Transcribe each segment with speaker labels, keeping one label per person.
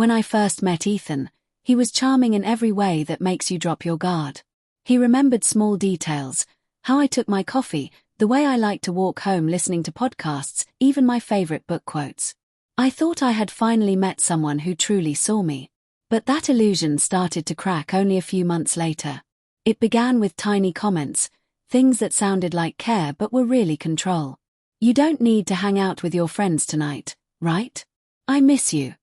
Speaker 1: When I first met Ethan, he was charming in every way that makes you drop your guard. He remembered small details, how I took my coffee, the way I liked to walk home listening to podcasts, even my favorite book quotes. I thought I had finally met someone who truly saw me. But that illusion started to crack only a few months later. It began with tiny comments, things that sounded like care but were really control. "You don't need to hang out with your friends tonight, right? I miss you.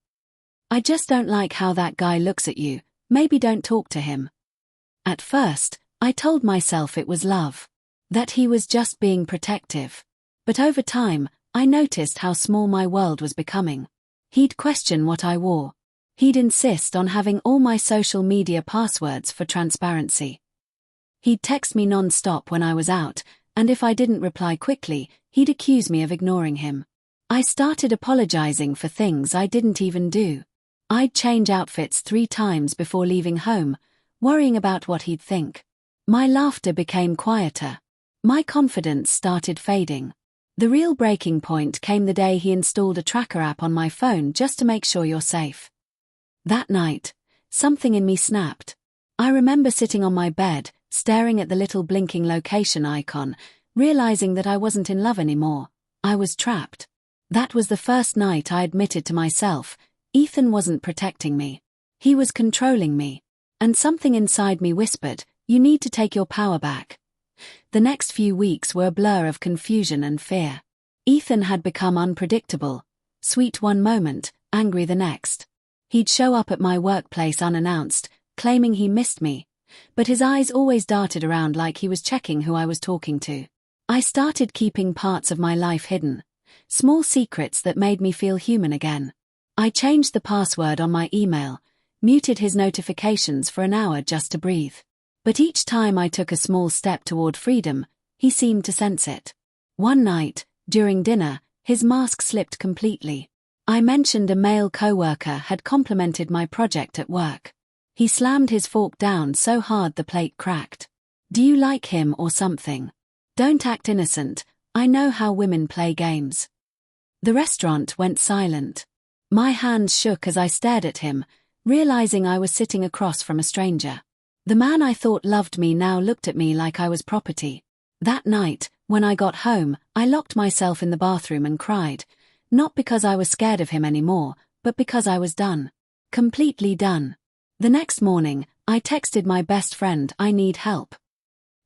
Speaker 1: I just don't like how that guy looks at you, maybe don't talk to him." At first, I told myself it was love, that he was just being protective. But over time, I noticed how small my world was becoming. He'd question what I wore. He'd insist on having all my social media passwords for transparency. He'd text me non-stop when I was out, and if I didn't reply quickly, he'd accuse me of ignoring him. I started apologizing for things I didn't even do. I'd change outfits 3 times before leaving home, worrying about what he'd think. My laughter became quieter. My confidence started fading. The real breaking point came the day he installed a tracker app on my phone just to make sure you're safe. That night, something in me snapped. I remember sitting on my bed, staring at the little blinking location icon, realizing that I wasn't in love anymore. I was trapped. That was the first night I admitted to myself, Ethan wasn't protecting me. He was controlling me. And something inside me whispered, "You need to take your power back." The next few weeks were a blur of confusion and fear. Ethan had become unpredictable, sweet one moment, angry the next. He'd show up at my workplace unannounced, claiming he missed me, but his eyes always darted around like he was checking who I was talking to. I started keeping parts of my life hidden, small secrets that made me feel human again. I changed the password on my email, muted his notifications for an hour just to breathe. But each time I took a small step toward freedom, he seemed to sense it. One night, during dinner, his mask slipped completely. I mentioned a male coworker had complimented my project at work. He slammed his fork down so hard the plate cracked. "Do you like him or something? Don't act innocent, I know how women play games." The restaurant went silent. My hands shook as I stared at him, realizing I was sitting across from a stranger. The man I thought loved me now looked at me like I was property. That night, when I got home, I locked myself in the bathroom and cried, not because I was scared of him anymore, but because I was done. Completely done. The next morning, I texted my best friend, "I need help."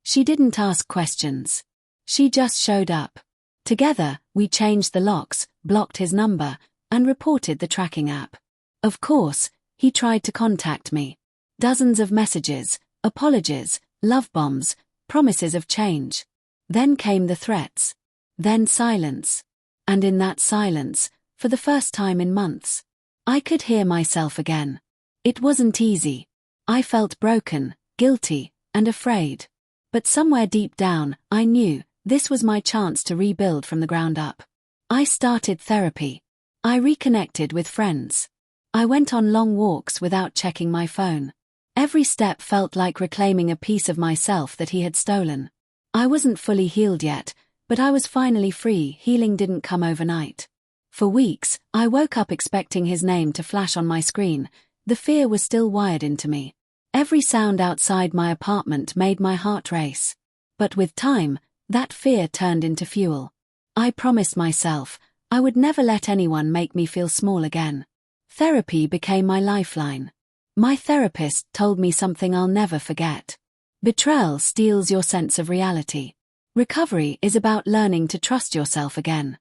Speaker 1: She didn't ask questions. She just showed up. Together, we changed the locks, blocked his number, and reported the tracking app. Of course, he tried to contact me. Dozens of messages, apologies, love bombs, promises of change. Then came the threats. Then silence. And in that silence, for the first time in months, I could hear myself again. It wasn't easy. I felt broken, guilty, and afraid. But somewhere deep down, I knew this was my chance to rebuild from the ground up. I started therapy. I reconnected with friends. I went on long walks without checking my phone. Every step felt like reclaiming a piece of myself that he had stolen. I wasn't fully healed yet, but I was finally free. Healing didn't come overnight. For weeks, I woke up expecting his name to flash on my screen. The fear was still wired into me. Every sound outside my apartment made my heart race. But with time, that fear turned into fuel. I promised myself I would never let anyone make me feel small again. Therapy became my lifeline. My therapist told me something I'll never forget. Betrayal steals your sense of reality. Recovery is about learning to trust yourself again.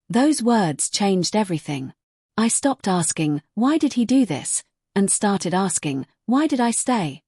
Speaker 1: Those words changed everything. I stopped asking, "Why did he do this?" and started asking, "Why did I stay?"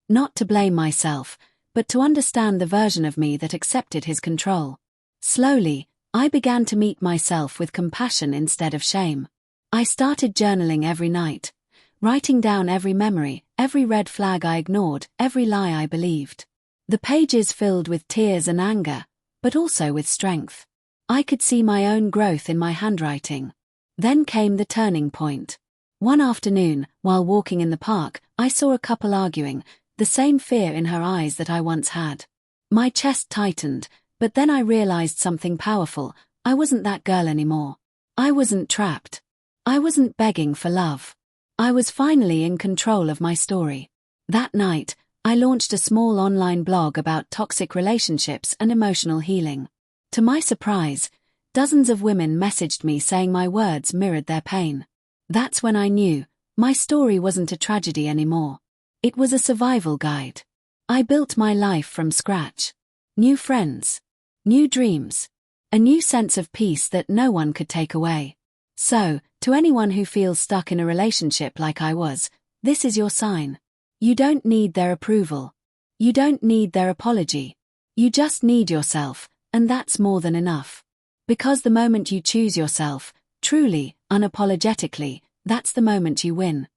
Speaker 1: Not to blame myself, but to understand the version of me that accepted his control. Slowly, I began to meet myself with compassion instead of shame. I started journaling every night, writing down every memory, every red flag I ignored, every lie I believed. The pages filled with tears and anger, but also with strength. I could see my own growth in my handwriting. Then came the turning point. One afternoon, while walking in the park, I saw a couple arguing, the same fear in her eyes that I once had. My chest tightened, but then I realized something powerful. I wasn't that girl anymore. I wasn't trapped. I wasn't begging for love. I was finally in control of my story. That night, I launched a small online blog about toxic relationships and emotional healing. To my surprise, dozens of women messaged me saying my words mirrored their pain. That's when I knew my story wasn't a tragedy anymore. It was a survival guide. I built my life from scratch. New friends. New dreams. A new sense of peace that no one could take away. So, to anyone who feels stuck in a relationship like I was, this is your sign. You don't need their approval. You don't need their apology. You just need yourself, and that's more than enough. Because the moment you choose yourself, truly, unapologetically, that's the moment you win.